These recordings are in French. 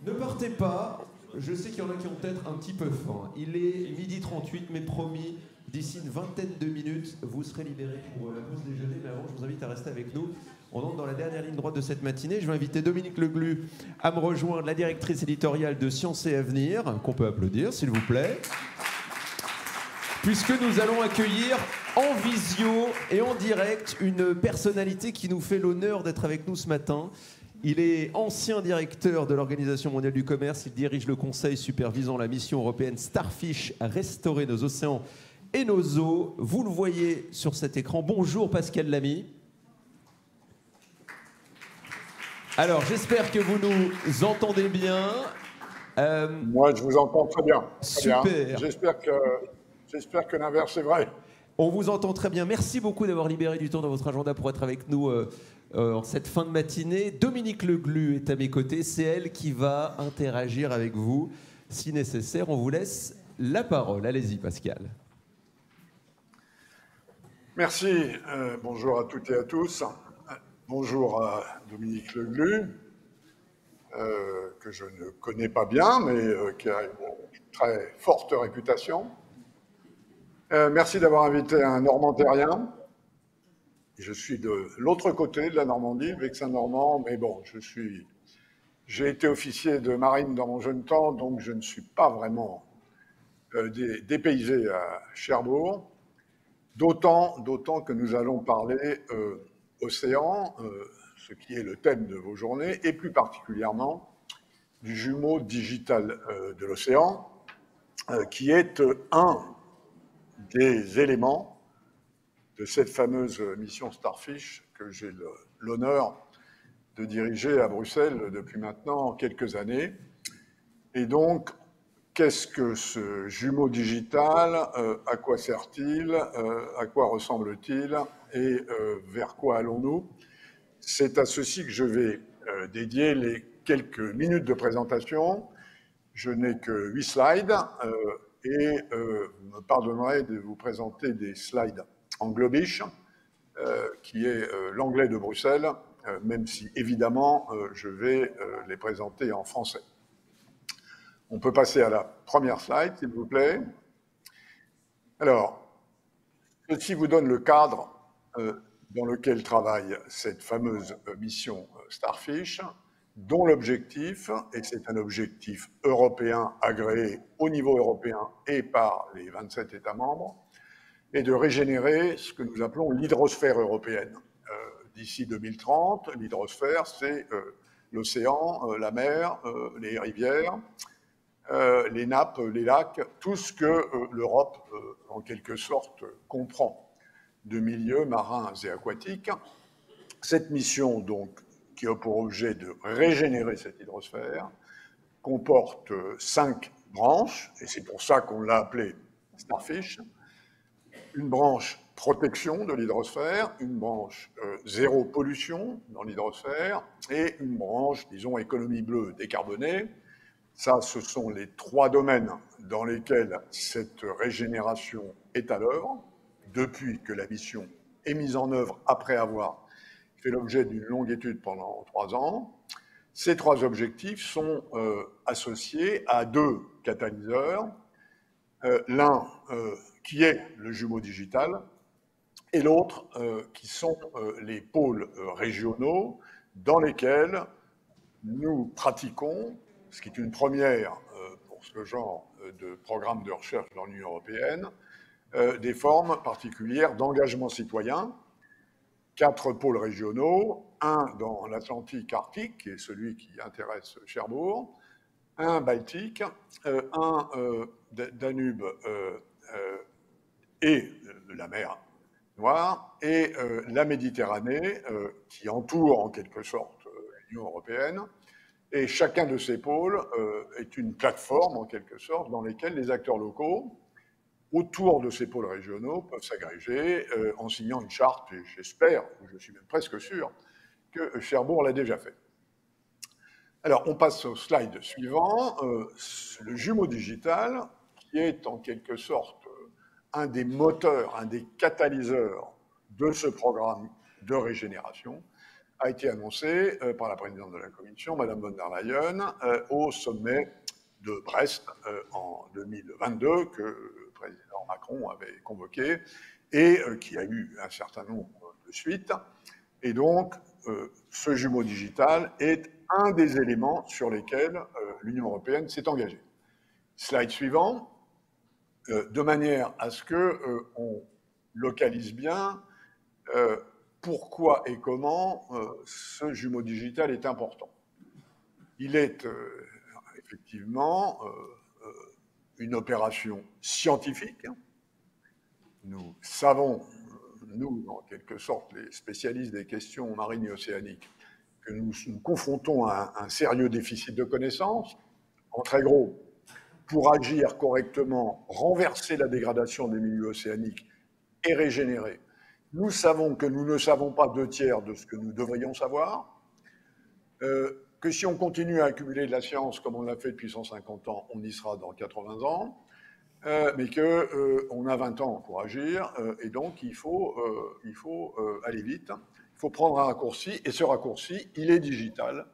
Ne partez pas, je sais qu'il y en a qui ont peut-être un petit peu faim. Il est 12h38, mais promis, d'ici une vingtaine de minutes, vous serez libérés pour la pause déjeuner. Mais avant, je vous invite à rester avec nous. On entre dans la dernière ligne droite de cette matinée. Je vais inviter Dominique Leglu à me rejoindre, la directrice éditoriale de Science et Avenir, qu'on peut applaudir, s'il vous plaît. Puisque nous allons accueillir en visio et en direct une personnalité qui nous fait l'honneur d'être avec nous ce matin. Il est ancien directeur de l'Organisation mondiale du commerce. Il dirige le conseil supervisant la mission européenne Starfish à restaurer nos océans et nos eaux. Vous le voyez sur cet écran. Bonjour Pascal Lamy. Alors, j'espère que vous nous entendez bien. Moi, je vous entends très bien. Super. Bien. J'espère que l'inverse est vrai. On vous entend très bien. Merci beaucoup d'avoir libéré du temps dans votre agenda pour être avec nous en cette fin de matinée. Dominique Leglu est à mes côtés. C'est elle qui va interagir avec vous si nécessaire. On vous laisse la parole. Allez-y, Pascal. Merci. Bonjour à toutes et à tous. Bonjour à Dominique Leglu, que je ne connais pas bien, mais qui a une très forte réputation. Merci d'avoir invité un Normand terrien. Je suis de l'autre côté de la Normandie, Vexin-Normand, mais bon, j'ai été officier de marine dans mon jeune temps, donc je ne suis pas vraiment dépaysé à Cherbourg. D'autant que nous allons parler océan, ce qui est le thème de vos journées, et plus particulièrement du jumeau digital de l'océan, qui est un des éléments de cette fameuse mission Starfish que j'ai l'honneur de diriger à Bruxelles depuis maintenant quelques années. Et donc, qu'est-ce que ce jumeau digital? À quoi sert-il? À quoi ressemble-t-il? Et vers quoi allons-nous? C'est à ceci que je vais dédier les quelques minutes de présentation. Je n'ai que 8 slides et vous me pardonnerez de vous présenter des slides en globish, qui est l'anglais de Bruxelles, même si évidemment je vais les présenter en français. On peut passer à la première slide, s'il vous plaît. Alors, ceci vous donne le cadre dans lequel travaille cette fameuse mission Starfish, dont l'objectif, et c'est un objectif européen agréé au niveau européen et par les 27 États membres, est de régénérer ce que nous appelons l'hydrosphère européenne. D'ici 2030, l'hydrosphère, c'est l'océan, la mer, les rivières, les nappes, les lacs, tout ce que l'Europe, en quelque sorte, comprend de milieux marins et aquatiques. Cette mission, donc, qui a pour objet de régénérer cette hydrosphère, comporte 5 branches, et c'est pour ça qu'on l'a appelée Starfish. Une branche protection de l'hydrosphère, une branche zéro pollution dans l'hydrosphère, et une branche, disons, économie bleue décarbonée. Ça, ce sont les 3 domaines dans lesquels cette régénération est à l'œuvre, depuis que la mission est mise en œuvre après avoir fait l'objet d'une longue étude pendant 3 ans. Ces 3 objectifs sont associés à 2 catalyseurs. L'un qui est le jumeau digital et l'autre qui sont les pôles régionaux dans lesquels nous pratiquons, ce qui est une première pour ce genre de programme de recherche dans l'Union européenne, des formes particulières d'engagement citoyen. 4 pôles régionaux, un dans l'Atlantique Arctique, qui est celui qui intéresse Cherbourg, un Baltique, un Danube et la mer Noire, et la Méditerranée, qui entoure en quelque sorte l'Union européenne. Et chacun de ces pôles est une plateforme, en quelque sorte, dans laquelle les acteurs locaux, autour de ces pôles régionaux, peuvent s'agréger en signant une charte, et j'espère, ou je suis même presque sûr, que Cherbourg l'a déjà fait. Alors, on passe au slide suivant, le jumeau digital, qui est en quelque sorte un des moteurs, un des catalyseurs de ce programme de régénération, a été annoncé par la présidente de la Commission, Madame von der Leyen, au sommet de Brest en 2022, que le président Macron avait convoqué et qui a eu un certain nombre de suites. Et donc, ce jumeau digital est un des éléments sur lesquels l'Union européenne s'est engagée. Slide suivant. De manière à ce qu'on localise bien pourquoi et comment ce jumeau digital est important. Il est effectivement une opération scientifique. Nous savons, nous, en quelque sorte, les spécialistes des questions marines et océaniques, que nous nous confrontons à un sérieux déficit de connaissances. En très gros, pour agir correctement, renverser la dégradation des milieux océaniques et régénérer, nous savons que nous ne savons pas 2/3 de ce que nous devrions savoir, que si on continue à accumuler de la science comme on l'a fait depuis 150 ans, on y sera dans 80 ans, mais qu'on a 20 ans pour agir, et donc il faut aller vite, il faut prendre un raccourci, et ce raccourci, il est digital.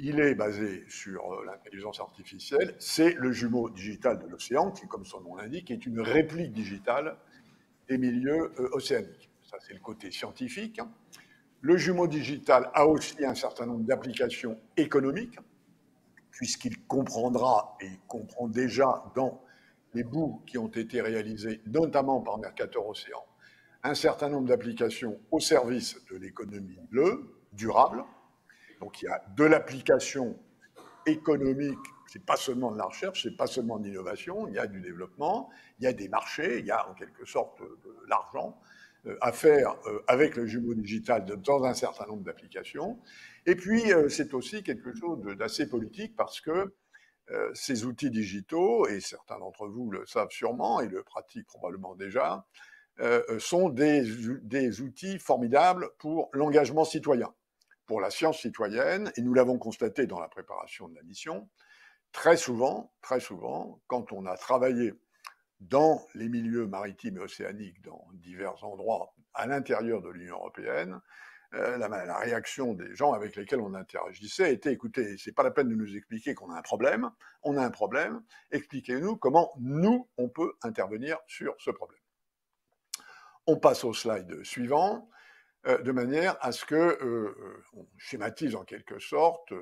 Il est basé sur l'intelligence artificielle. C'est le jumeau digital de l'océan, qui, comme son nom l'indique, est une réplique digitale des milieux océaniques. Ça, c'est le côté scientifique. Le jumeau digital a aussi un certain nombre d'applications économiques, puisqu'il comprendra, et il comprend déjà dans les bouts qui ont été réalisés, notamment par Mercator Océan, un certain nombre d'applications au service de l'économie bleue, durable. Donc il y a de l'application économique, c'est pas seulement de la recherche, c'est pas seulement de l'innovation, il y a du développement, il y a des marchés, il y a en quelque sorte de l'argent à faire avec le jumeau digital dans un certain nombre d'applications. Et puis c'est aussi quelque chose d'assez politique parce que ces outils digitaux, et certains d'entre vous le savent sûrement et le pratiquent probablement déjà, sont des outils formidables pour l'engagement citoyen, pour la science citoyenne, et nous l'avons constaté dans la préparation de la mission, très souvent, quand on a travaillé dans les milieux maritimes et océaniques, dans divers endroits à l'intérieur de l'Union européenne, la réaction des gens avec lesquels on interagissait était, écoutez, c'est pas la peine de nous expliquer qu'on a un problème, on a un problème, expliquez-nous comment nous, on peut intervenir sur ce problème. On passe au slide suivant, de manière à ce qu'on schématise en quelque sorte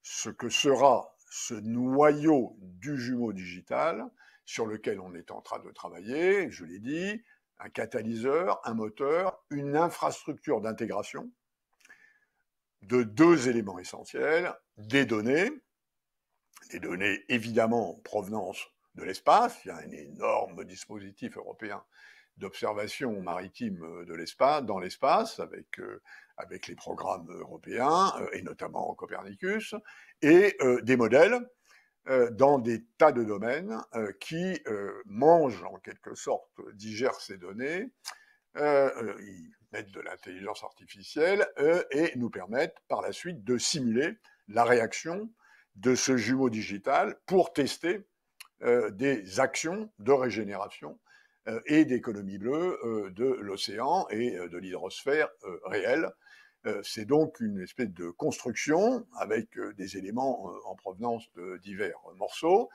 ce que sera ce noyau du jumeau digital sur lequel on est en train de travailler, je l'ai dit, un catalyseur, un moteur, une infrastructure d'intégration de deux éléments essentiels, des données évidemment en provenance de l'espace, il y a un énorme dispositif européen d'observation maritime de l'espace, dans l'espace, avec les programmes européens, et notamment Copernicus, et des modèles dans des tas de domaines qui mangent en quelque sorte, digèrent ces données, ils mettent de l'intelligence artificielle et nous permettent par la suite de simuler la réaction de ce jumeau digital pour tester des actions de régénération et d'économie bleue de l'océan et de l'hydrosphère réelle. C'est donc une espèce de construction avec des éléments en provenance de divers morceaux.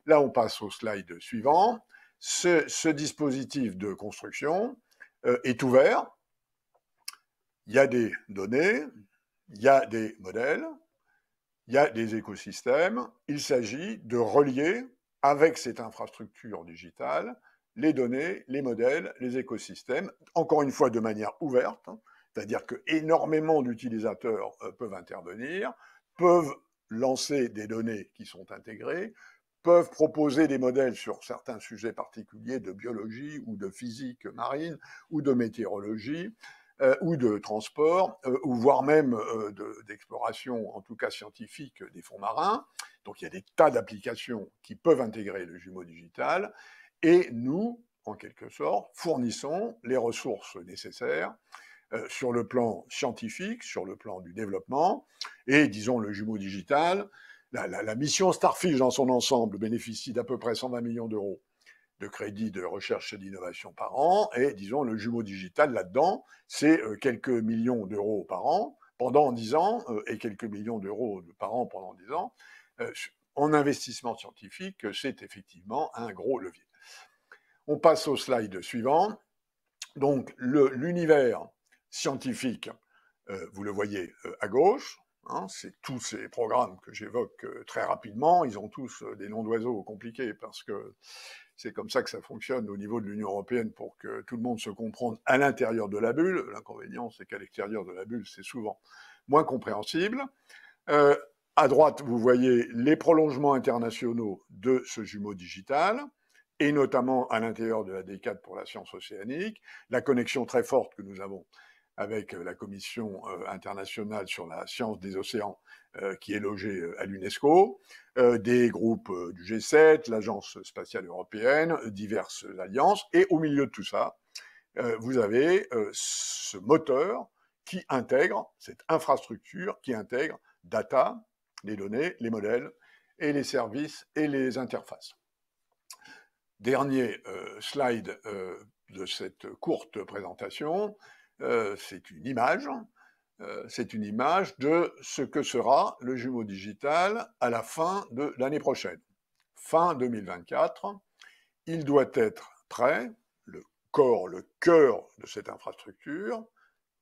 Là, on passe au slide suivant. Ce dispositif de construction est ouvert. Il y a des données, il y a des modèles, il y a des écosystèmes. Il s'agit de relier avec cette infrastructure digitale les données, les modèles, les écosystèmes, encore une fois de manière ouverte, c'est-à-dire que énormément d'utilisateurs peuvent intervenir, peuvent lancer des données qui sont intégrées, peuvent proposer des modèles sur certains sujets particuliers de biologie ou de physique marine ou de météorologie ou de transport, ou voire même d'exploration, en tout cas scientifique, des fonds marins. Donc il y a des tas d'applications qui peuvent intégrer le jumeau digital, et nous, en quelque sorte, fournissons les ressources nécessaires sur le plan scientifique, sur le plan du développement, et disons le jumeau digital. La mission Starfish dans son ensemble bénéficie d'à peu près 120 millions d'euros de crédits de recherche et d'innovation par an, et disons le jumeau digital là-dedans, c'est quelques millions d'euros par an pendant 10 ans, et quelques millions d'euros par an pendant 10 ans. En investissement scientifique, c'est effectivement un gros levier. On passe au slide suivant. Donc l'univers scientifique, vous le voyez à gauche, hein, c'est tous ces programmes que j'évoque très rapidement, ils ont tous des noms d'oiseaux compliqués parce que c'est comme ça que ça fonctionne au niveau de l'Union européenne pour que tout le monde se comprenne à l'intérieur de la bulle. L'inconvénient, c'est qu'à l'extérieur de la bulle, c'est souvent moins compréhensible. À droite, vous voyez les prolongements internationaux de ce jumeau digital, et notamment à l'intérieur de la D4 pour la science océanique, la connexion très forte que nous avons avec la Commission internationale sur la science des océans, qui est logée à l'UNESCO, des groupes du G7, l'Agence spatiale européenne, diverses alliances, et au milieu de tout ça, vous avez ce moteur qui intègre, cette infrastructure qui intègre data, les données, les modèles, et les services et les interfaces. Dernier slide de cette courte présentation, c'est une image. C'est une image de ce que sera le jumeau digital à la fin de l'année prochaine. Fin 2024, il doit être prêt, le corps, le cœur de cette infrastructure,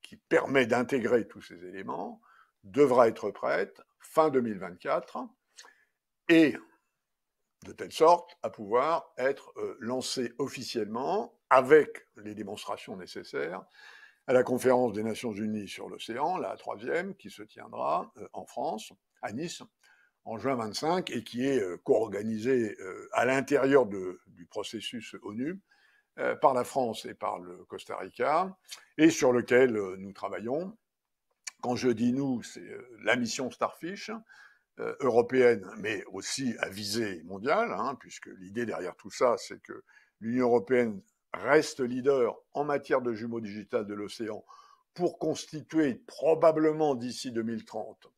qui permet d'intégrer tous ces éléments, devra être prête fin 2024, et de telle sorte à pouvoir être lancé officiellement avec les démonstrations nécessaires à la conférence des Nations Unies sur l'océan, la 3e, qui se tiendra en France, à Nice, en juin 25, et qui est co-organisée à l'intérieur du processus ONU par la France et par le Costa Rica, et sur lequel nous travaillons. Quand je dis nous, c'est la mission Starfish, européenne, mais aussi à visée mondiale, hein, puisque l'idée derrière tout ça, c'est que l'Union européenne reste leader en matière de jumeaux digital de l'océan pour constituer probablement d'ici 2030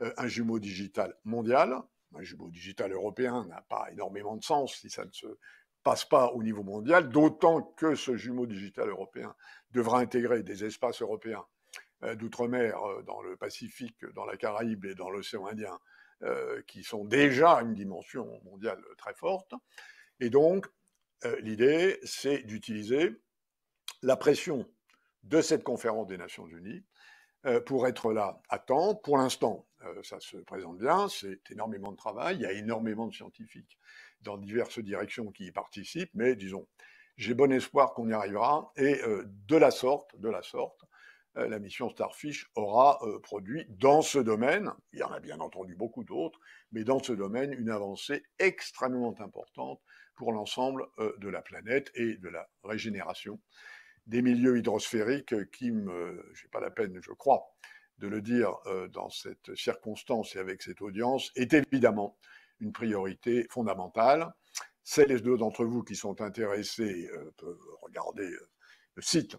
un jumeau digital mondial. Un jumeau digital européen n'a pas énormément de sens si ça ne se passe pas au niveau mondial, d'autant que ce jumeau digital européen devra intégrer des espaces européens d'outre-mer dans le Pacifique, dans la Caraïbe et dans l'océan Indien, qui sont déjà une dimension mondiale très forte. Et donc, l'idée, c'est d'utiliser la pression de cette conférence des Nations Unies pour être là à temps. Pour l'instant, ça se présente bien, c'est énormément de travail, il y a énormément de scientifiques dans diverses directions qui y participent, mais disons, j'ai bon espoir qu'on y arrivera, et de la sorte, la mission Starfish aura produit dans ce domaine, il y en a bien entendu beaucoup d'autres, mais dans ce domaine, une avancée extrêmement importante pour l'ensemble de la planète et de la régénération des milieux hydrosphériques qui j'ai pas la peine, je crois, de le dire dans cette circonstance et avec cette audience, est évidemment une priorité fondamentale. Celles et ceux d'entre vous qui sont intéressés peuvent regarder le site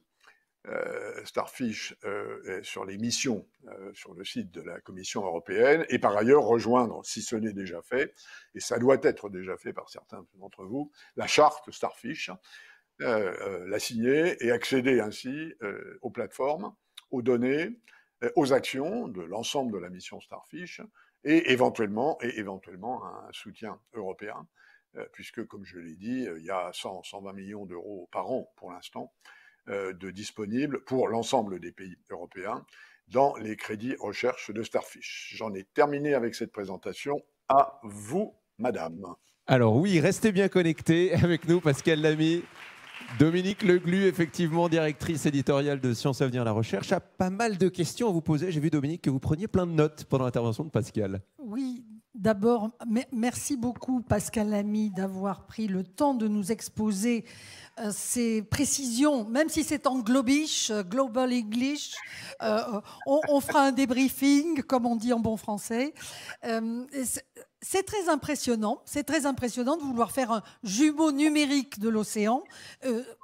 Starfish sur les missions sur le site de la Commission européenne, et par ailleurs rejoindre, si ce n'est déjà fait, et ça doit être déjà fait par certains d'entre vous, la charte Starfish, la signer et accéder ainsi aux plateformes, aux données, aux actions de l'ensemble de la mission Starfish, et éventuellement un soutien européen, puisque, comme je l'ai dit, il y a 120 millions d'euros par an pour l'instant de disponibles pour l'ensemble des pays européens dans les crédits recherche de Starfish. J'en ai terminé avec cette présentation. À vous, madame. Alors oui, restez bien connectés avec nous, Pascal Lamy. Dominique Leglu, effectivement, directrice éditoriale de Sciences Avenir la Recherche, a pas mal de questions à vous poser. J'ai vu, Dominique, que vous preniez plein de notes pendant l'intervention de Pascal. Oui, d'abord, merci beaucoup, Pascal Lamy, d'avoir pris le temps de nous exposer ces précisions, même si c'est en globish, global English. On fera un débriefing, comme on dit en bon français. C'est très impressionnant. C'est très impressionnant de vouloir faire un jumeau numérique de l'océan,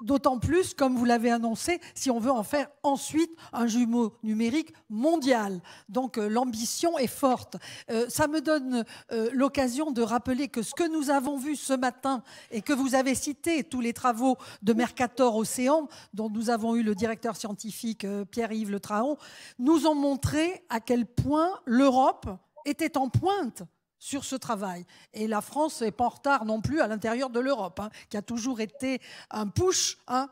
d'autant plus, comme vous l'avez annoncé, si on veut en faire ensuite un jumeau numérique mondial. Donc l'ambition est forte. Ça me donne l'occasion de rappeler que ce que nous avons vu ce matin et que vous avez cité, tous les travaux de Mercator Océan, dont nous avons eu le directeur scientifique Pierre-Yves Le Traon, nous ont montré à quel point l'Europe était en pointe sur ce travail. Et la France n'est pas en retard non plus à l'intérieur de l'Europe, qui a toujours été un push, un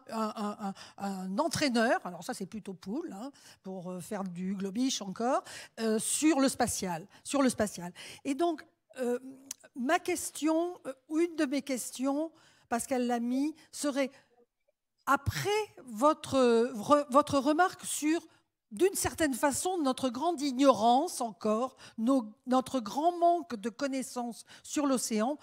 entraîneur, alors ça c'est plutôt pool, pour faire du globish encore, sur le spatial. Et donc, ma question, une de mes questions, Pascal Lamy, serait, après votre remarque sur, d'une certaine façon, notre grande ignorance encore, notre grand manque de connaissances sur l'océan,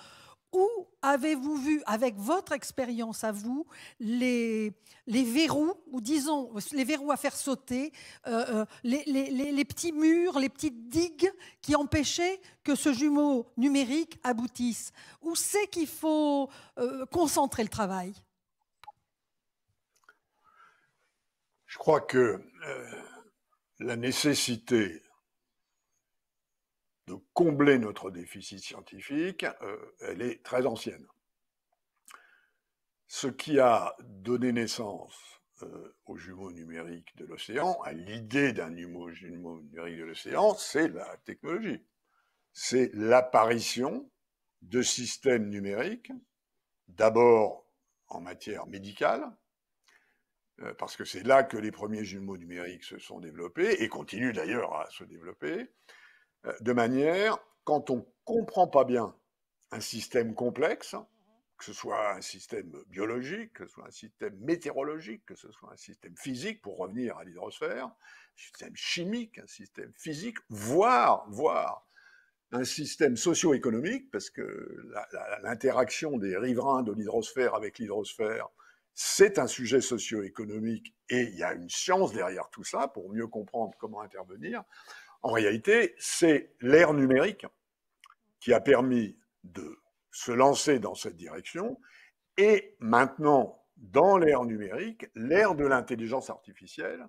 où avez-vous vu, avec votre expérience à vous, les verrous, ou disons les verrous à faire sauter, les petits murs, les petites digues qui empêchaient que ce jumeau numérique aboutisse? Où c'est qu'il faut concentrer le travail? Je crois que la nécessité de combler notre déficit scientifique, elle est très ancienne. Ce qui a donné naissance au jumeau numérique de l'océan, à l'idée d'un jumeau numérique de l'océan, c'est la technologie. C'est l'apparition de systèmes numériques, d'abord en matière médicale, parce que c'est là que les premiers jumeaux numériques se sont développés, et continuent d'ailleurs à se développer, de manière, quand on ne comprend pas bien un système complexe, que ce soit un système biologique, que ce soit un système météorologique, que ce soit un système physique, pour revenir à l'hydrosphère, un système chimique, un système physique, voire un système socio-économique, parce que l'interaction des riverains de l'hydrosphère avec l'hydrosphère, c'est un sujet socio-économique, et il y a une science derrière tout ça pour mieux comprendre comment intervenir. En réalité, c'est l'ère numérique qui a permis de se lancer dans cette direction, et maintenant, dans l'ère numérique, l'ère de l'intelligence artificielle,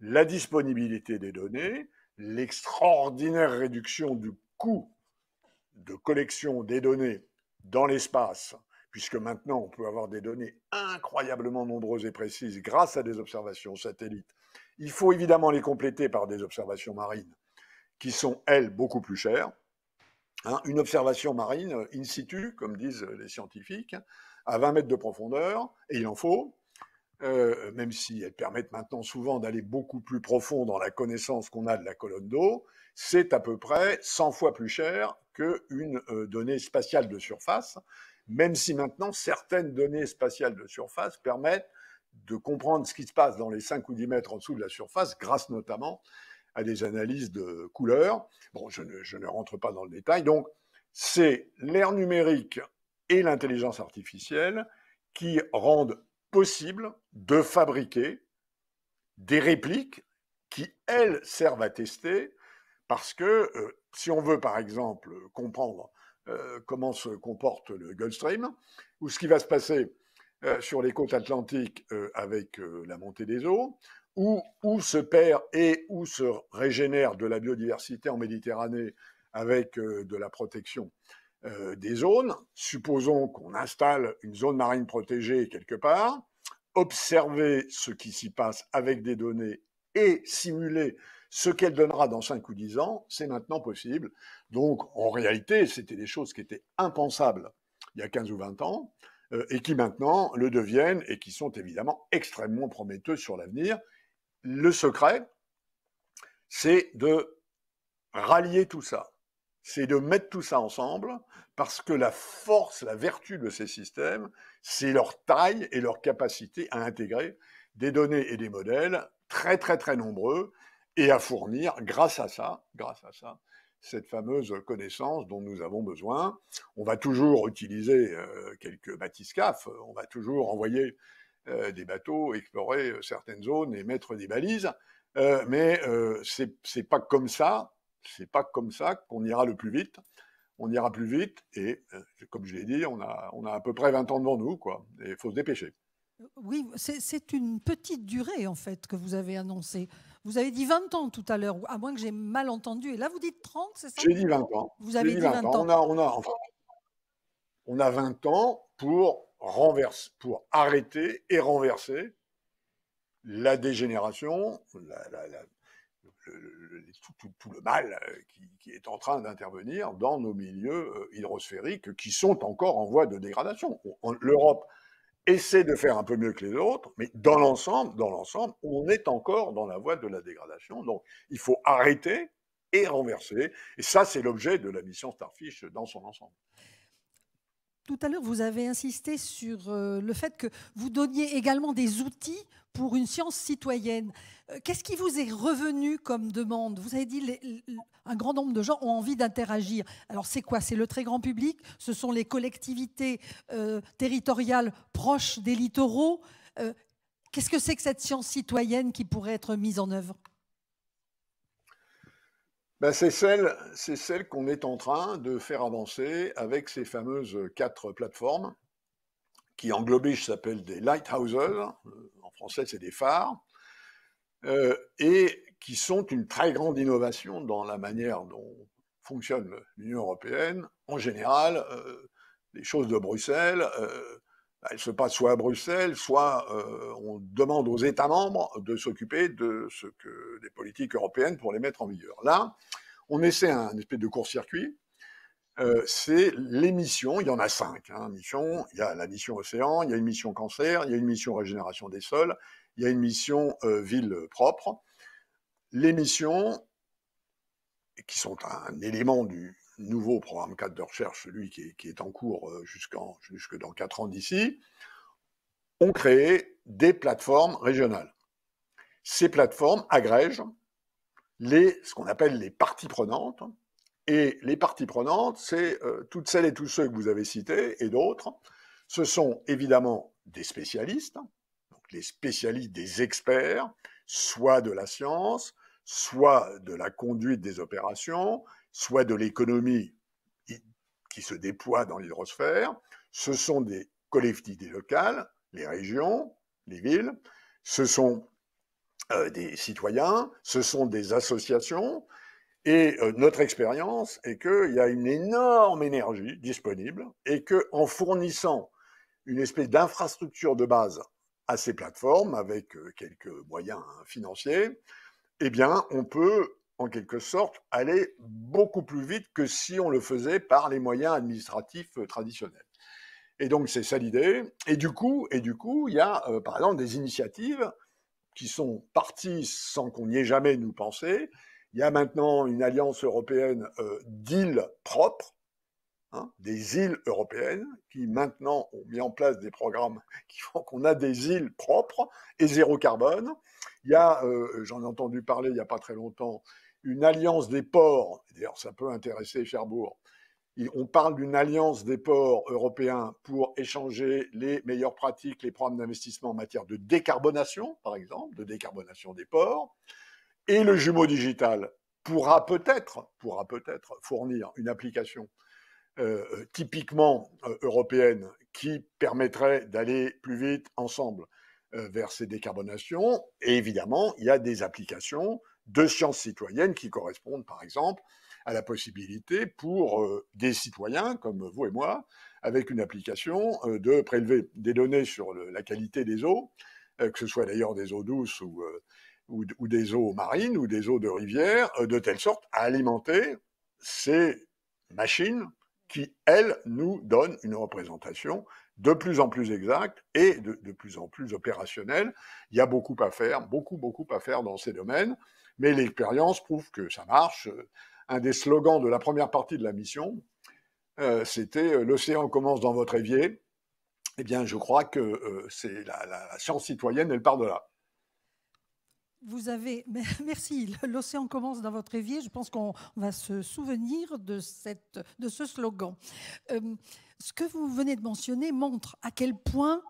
la disponibilité des données, l'extraordinaire réduction du coût de collection des données dans l'espace, puisque maintenant on peut avoir des données incroyablement nombreuses et précises grâce à des observations satellites. Il faut évidemment les compléter par des observations marines qui sont, elles, beaucoup plus chères. Une observation marine in situ, comme disent les scientifiques, à 20 mètres de profondeur, et il en faut, même si elles permettent maintenant souvent d'aller beaucoup plus profond dans la connaissance qu'on a de la colonne d'eau, c'est à peu près 100 fois plus cher qu'une donnée spatiale de surface, même si maintenant certaines données spatiales de surface permettent de comprendre ce qui se passe dans les 5 ou 10 mètres en dessous de la surface, grâce notamment à des analyses de couleurs. Bon, je ne rentre pas dans le détail. Donc, c'est l'ère numérique et l'intelligence artificielle qui rendent possible de fabriquer des répliques qui, elles, servent à tester, parce que si on veut, par exemple, comprendre comment se comporte le Gulf Stream, ou ce qui va se passer sur les côtes atlantiques avec la montée des eaux, où se perd et où se régénère de la biodiversité en Méditerranée avec de la protection des zones. Supposons qu'on installe une zone marine protégée quelque part, observer ce qui s'y passe avec des données et simuler ce qu'elle donnera dans 5 ou 10 ans, c'est maintenant possible. Donc, en réalité, c'était des choses qui étaient impensables il y a 15 ou 20 ans, et qui maintenant le deviennent, et qui sont évidemment extrêmement prometteuses sur l'avenir. Le secret, c'est de rallier tout ça, c'est de mettre tout ça ensemble, parce que la force, la vertu de ces systèmes, c'est leur taille et leur capacité à intégrer des données et des modèles très très très nombreux, et à fournir, grâce à ça, cette fameuse connaissance dont nous avons besoin. On va toujours utiliser quelques bathyscaphes, on va toujours envoyer des bateaux, explorer certaines zones et mettre des balises, mais c'est pas comme ça, qu'on ira le plus vite. On ira plus vite et, comme je l'ai dit, on a à peu près 20 ans devant nous, quoi. Et il faut se dépêcher. Oui, c'est une petite durée, en fait, que vous avez annoncée. Vous avez dit 20 ans tout à l'heure, à moins que j'ai mal entendu. Et là, vous dites 30, c'est ça? J'ai dit 20 ans. Vous avez dit 20 ans. On a 20 ans pour arrêter et renverser la dégénération, tout le mal qui est en train d'intervenir dans nos milieux hydrosphériques qui sont encore en voie de dégradation. L'Europe essaie de faire un peu mieux que les autres, mais dans l'ensemble, on est encore dans la voie de la dégradation. Donc, il faut arrêter et renverser. Et ça, c'est l'objet de la mission Starfish dans son ensemble. Tout à l'heure, vous avez insisté sur le fait que vous donniez également des outils pour une science citoyenne. Qu'est-ce qui vous est revenu comme demande? Vous avez dit un grand nombre de gens ont envie d'interagir. Alors c'est quoi? C'est le très grand public? Ce sont les collectivités territoriales proches des littoraux? Qu'est-ce que c'est que cette science citoyenne qui pourrait être mise en œuvre? Ben, c'est celle qu'on est en train de faire avancer avec ces fameuses 4 plateformes qui en globish s'appellent des lighthouses, en français c'est des phares, et qui sont une très grande innovation dans la manière dont fonctionne l'Union européenne. En général, les choses de Bruxelles, elles se passent soit à Bruxelles, soit on demande aux États membres de s'occuper de ce que des politiques européennes pour les mettre en vigueur. Là, on essaie un espèce de court-circuit. C'est les missions, il y en a 5. Il y a la mission Océan, il y a une mission Cancer, il y a une mission Régénération des sols, il y a une mission Ville propre. Les missions, qui sont un élément du nouveau programme 4 de recherche, celui qui est en cours jusque dans 4 ans d'ici, ont créé des plateformes régionales. Ces plateformes agrègent ce qu'on appelle les parties prenantes. Et les parties prenantes, c'est toutes celles et tous ceux que vous avez cités et d'autres. Ce sont évidemment des spécialistes, donc les spécialistes, des experts, soit de la science, soit de la conduite des opérations, soit de l'économie qui se déploie dans l'hydrosphère. Ce sont des collectivités locales, les régions, les villes. Ce sont des citoyens, ce sont des associations. Et notre expérience est qu'il y a une énorme énergie disponible et qu'en fournissant une espèce d'infrastructure de base à ces plateformes, avec quelques moyens financiers, eh bien, on peut, en quelque sorte, aller beaucoup plus vite que si on le faisait par les moyens administratifs traditionnels. Et donc, c'est ça l'idée. Et du coup, il y a, par exemple, des initiatives qui sont parties sans qu'on n'y ait jamais nous pensé. Il y a maintenant une alliance européenne d'îles propres, des îles européennes, qui maintenant ont mis en place des programmes qui font qu'on a des îles propres et zéro carbone. Il y a, j'en ai entendu parler il n'y a pas très longtemps, une alliance des ports, d'ailleurs ça peut intéresser Cherbourg, on parle d'une alliance des ports européens pour échanger les meilleures pratiques, les programmes d'investissement en matière de décarbonation, par exemple, de décarbonation des ports. Et le jumeau digital pourra peut-être fournir une application typiquement européenne qui permettrait d'aller plus vite ensemble vers ces décarbonations. Et évidemment, il y a des applications de sciences citoyennes qui correspondent, par exemple, à la possibilité pour des citoyens comme vous et moi, avec une application, de prélever des données sur la qualité des eaux, que ce soit d'ailleurs des eaux douces ou des eaux marines ou des eaux de rivière, de telle sorte à alimenter ces machines qui, elles, nous donnent une représentation de plus en plus exacte et de plus en plus opérationnelle. Il y a beaucoup à faire dans ces domaines, mais l'expérience prouve que ça marche. Un des slogans de la première partie de la mission, c'était « L'océan commence dans votre évier ». Eh bien, je crois que c'est la science citoyenne, elle part de là. Vous avez, merci, l'océan commence dans votre évier. Je pense qu'on va se souvenir de ce slogan. Ce que vous venez de mentionner montre à quel point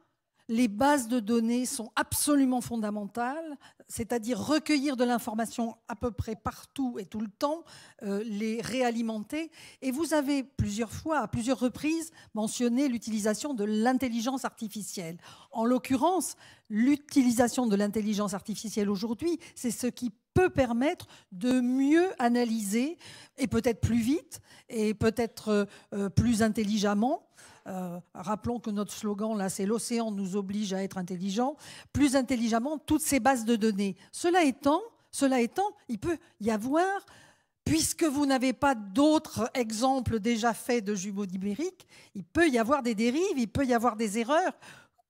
les bases de données sont absolument fondamentales, c'est-à-dire recueillir de l'information à peu près partout et tout le temps, les réalimenter. Et vous avez plusieurs fois, à plusieurs reprises, mentionné l'utilisation de l'intelligence artificielle. En l'occurrence, l'utilisation de l'intelligence artificielle aujourd'hui, c'est ce qui peut permettre de mieux analyser, et peut-être plus vite, et peut-être plus intelligemment. Rappelons que notre slogan, là, c'est « L'océan nous oblige à être intelligents », plus intelligemment toutes ces bases de données. Cela étant, il peut y avoir, puisque vous n'avez pas d'autres exemples déjà faits de jumeaux numériques, il peut y avoir des dérives, il peut y avoir des erreurs.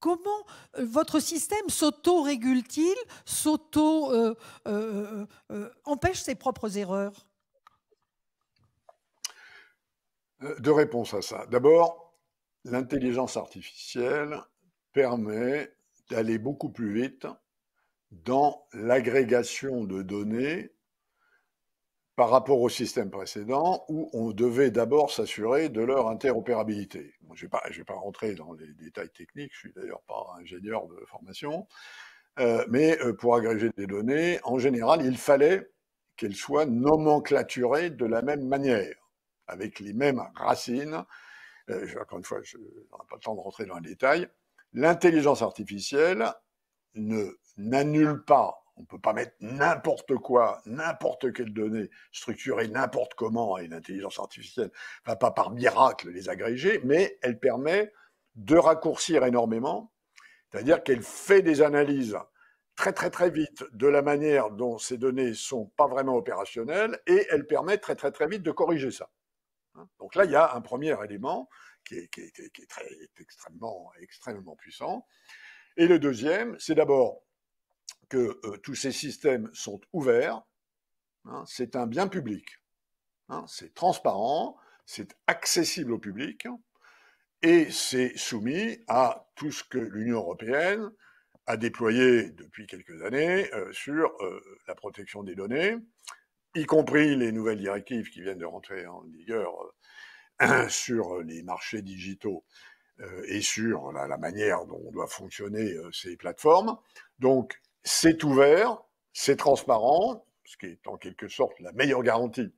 Comment votre système s'auto-régule-t-il, empêche ses propres erreurs? Deux réponses à ça. D'abord, l'intelligence artificielle permet d'aller beaucoup plus vite dans l'agrégation de données par rapport au système précédent où on devait d'abord s'assurer de leur interopérabilité. Bon, je ne vais pas rentrer dans les détails techniques, je suis d'ailleurs pas ingénieur de formation, mais pour agréger des données, en général, il fallait qu'elles soient nomenclaturées de la même manière, avec les mêmes racines. Encore une fois, je n'aurai pas le temps de rentrer dans les détails. L'intelligence artificielle n'annule pas, on ne peut pas mettre n'importe quoi, n'importe quelle donnée structurée n'importe comment, et l'intelligence artificielle ne va pas par miracle les agréger, mais elle permet de raccourcir énormément, c'est-à-dire qu'elle fait des analyses très très très vite de la manière dont ces données ne sont pas vraiment opérationnelles, et elle permet très très très vite de corriger ça. Donc là, il y a un premier élément qui est extrêmement puissant. Et le deuxième, c'est d'abord que tous ces systèmes sont ouverts, c'est un bien public, c'est transparent, c'est accessible au public, et c'est soumis à tout ce que l'Union européenne a déployé depuis quelques années sur la protection des données, y compris les nouvelles directives qui viennent de rentrer en vigueur sur les marchés digitaux et sur la manière dont doivent fonctionner ces plateformes. Donc, c'est ouvert, c'est transparent, ce qui est en quelque sorte la meilleure garantie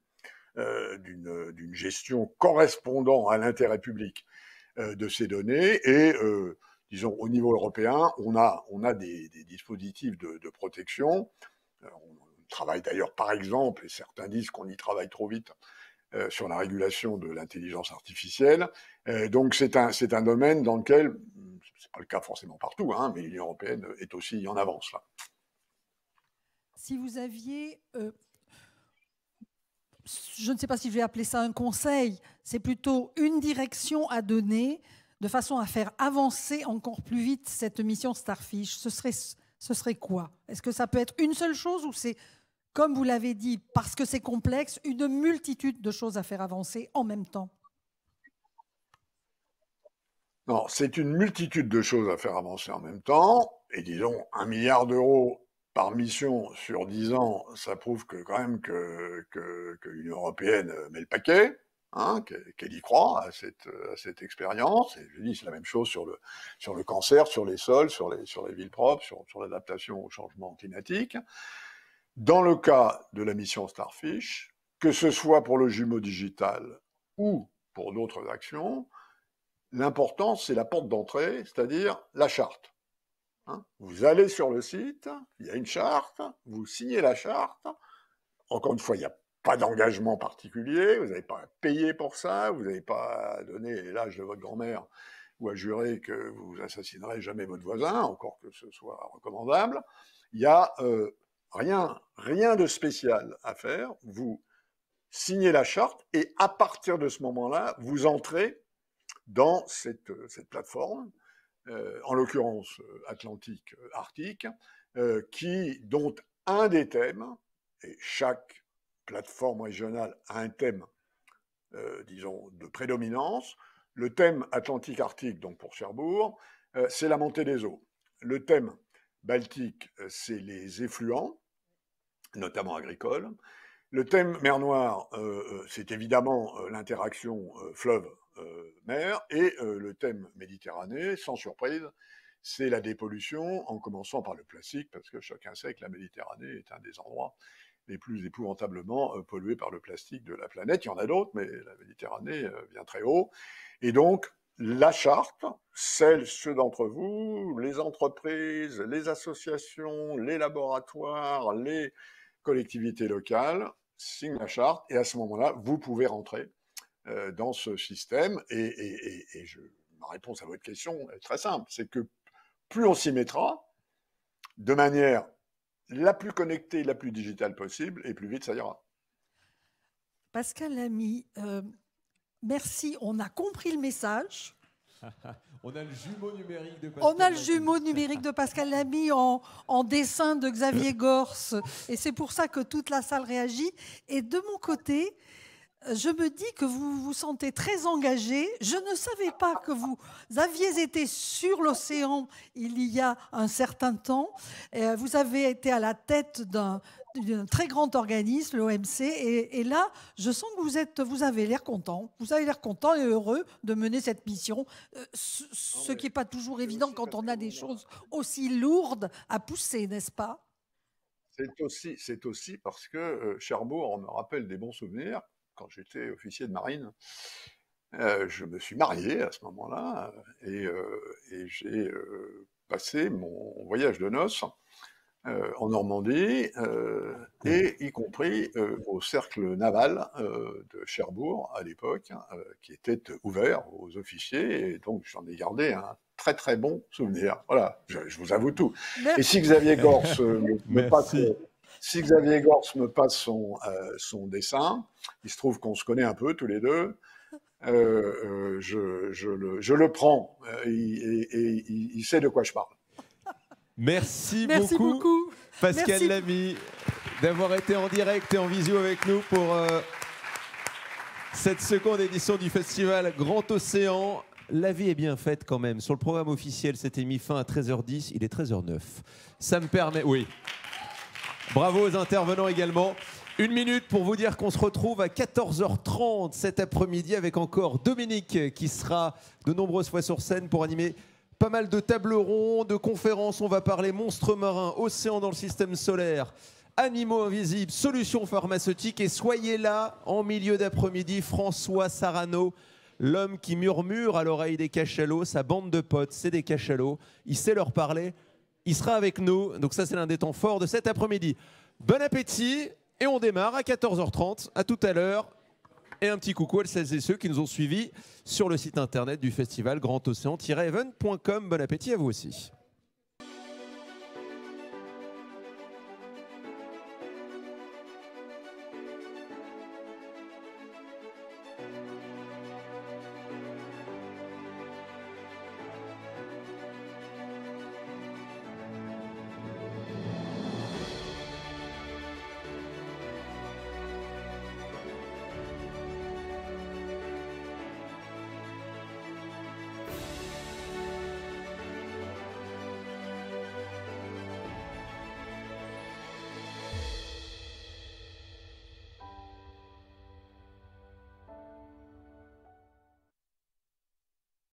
d'une gestion correspondant à l'intérêt public de ces données. Et, disons, au niveau européen, on a des dispositifs de protection. On travaille d'ailleurs, par exemple, et certains disent qu'on y travaille trop vite, sur la régulation de l'intelligence artificielle. Donc c'est un domaine dans lequel, c'est pas le cas forcément partout, mais l'Union européenne est aussi en avance là. Si vous aviez, je ne sais pas si je vais appeler ça un conseil, c'est plutôt une direction à donner de façon à faire avancer encore plus vite cette mission Starfish, ce serait quoi? Est-ce que ça peut être une seule chose ou c'est, comme vous l'avez dit, parce que c'est complexe, une multitude de choses à faire avancer en même temps? Non, c'est une multitude de choses à faire avancer en même temps. Et disons, 1 milliard d'euros par mission sur 10 ans, ça prouve que quand même que l'Union européenne met le paquet, qu'elle y croit à cette expérience. Et je dis, c'est la même chose sur le cancer, sur les sols, sur les villes propres, sur l'adaptation au changement climatique. Dans le cas de la mission Starfish, que ce soit pour le jumeau digital ou pour d'autres actions, l'important, c'est la porte d'entrée, c'est-à-dire la charte. Vous allez sur le site, il y a une charte, vous signez la charte. Encore une fois, il n'y a pas d'engagement particulier, vous n'avez pas à payer pour ça, vous n'avez pas à donner l'âge de votre grand-mère ou à jurer que vous assassinerez jamais votre voisin, encore que ce soit recommandable. Il n'y a rien de spécial à faire. Vous signez la charte et à partir de ce moment-là, vous entrez dans cette plateforme, en l'occurrence Atlantique-Arctique, dont un des thèmes, et chaque plateforme régionale a un thème, disons, de prédominance. Le thème Atlantique-Arctique, donc pour Cherbourg, c'est la montée des eaux. Le thème Baltique, c'est les effluents, notamment agricoles. Le thème mer Noire, c'est évidemment l'interaction fleuve-mer, et le thème Méditerranée, sans surprise, c'est la dépollution, en commençant par le plastique, parce que chacun sait que la Méditerranée est un des endroits les plus épouvantablement pollués par le plastique de la planète. Il y en a d'autres, mais la Méditerranée vient très haut. Et donc, la charte, ceux d'entre vous, les entreprises, les associations, les laboratoires, les collectivités locales, signent la charte, et à ce moment-là, vous pouvez rentrer dans ce système. Ma réponse à votre question est très simple, c'est que plus on s'y mettra, de manière la plus connectée, la plus digitale possible, et plus vite ça ira. Pascal Lamy, merci, on a compris le message. On a le jumeau numérique de Pascal On a le Lamy. jumeau numérique de Pascal Lamy en dessin de Xavier Gorce, et c'est pour ça que toute la salle réagit. Et de mon côté, je me dis que vous vous sentez très engagé. Je ne savais pas que vous aviez été sur l'océan il y a un certain temps. Vous avez été à la tête d'un très grand organisme, l'OMC, et là, je sens que vous avez l'air content. Vous avez l'air content et heureux de mener cette mission, ce qui n'est pas toujours évident quand on a des choses aussi lourdes à pousser, n'est-ce pas? C'est aussi parce que Cherbourg me rappelle des bons souvenirs. Quand j'étais officier de marine, je me suis marié à ce moment-là, et j'ai passé mon voyage de noces en Normandie, et y compris au cercle naval de Cherbourg à l'époque, qui était ouvert aux officiers, et donc j'en ai gardé un très très bon souvenir. Voilà, je vous avoue tout. Merci. Et si Xavier Gorce me passe son dessin, il se trouve qu'on se connaît un peu tous les deux, je le prends, et il sait de quoi je parle. Merci beaucoup, Pascal Lamy, d'avoir été en direct et en visio avec nous pour cette seconde édition du festival Grand Océan. La vie est bien faite quand même. Sur le programme officiel, c'était mis fin à 13h10, il est 13h09. Ça me permet... Oui. Bravo aux intervenants également. 1 minute pour vous dire qu'on se retrouve à 14h30 cet après-midi avec encore Dominique qui sera de nombreuses fois sur scène pour animer pas mal de tables rondes, de conférences. On va parler monstres marins, océans dans le système solaire, animaux invisibles, solutions pharmaceutiques. Et soyez là en milieu d'après-midi, François Sarano, l'homme qui murmure à l'oreille des cachalots. Sa bande de potes, c'est des cachalots. Il sait leur parler. Il sera avec nous. Donc ça, c'est l'un des temps forts de cet après-midi. Bon appétit. Et on démarre à 14h30. À tout à l'heure. Et un petit coucou à celles et ceux qui nous ont suivis sur le site internet du festival grandocéan-event.com. Bon appétit à vous aussi.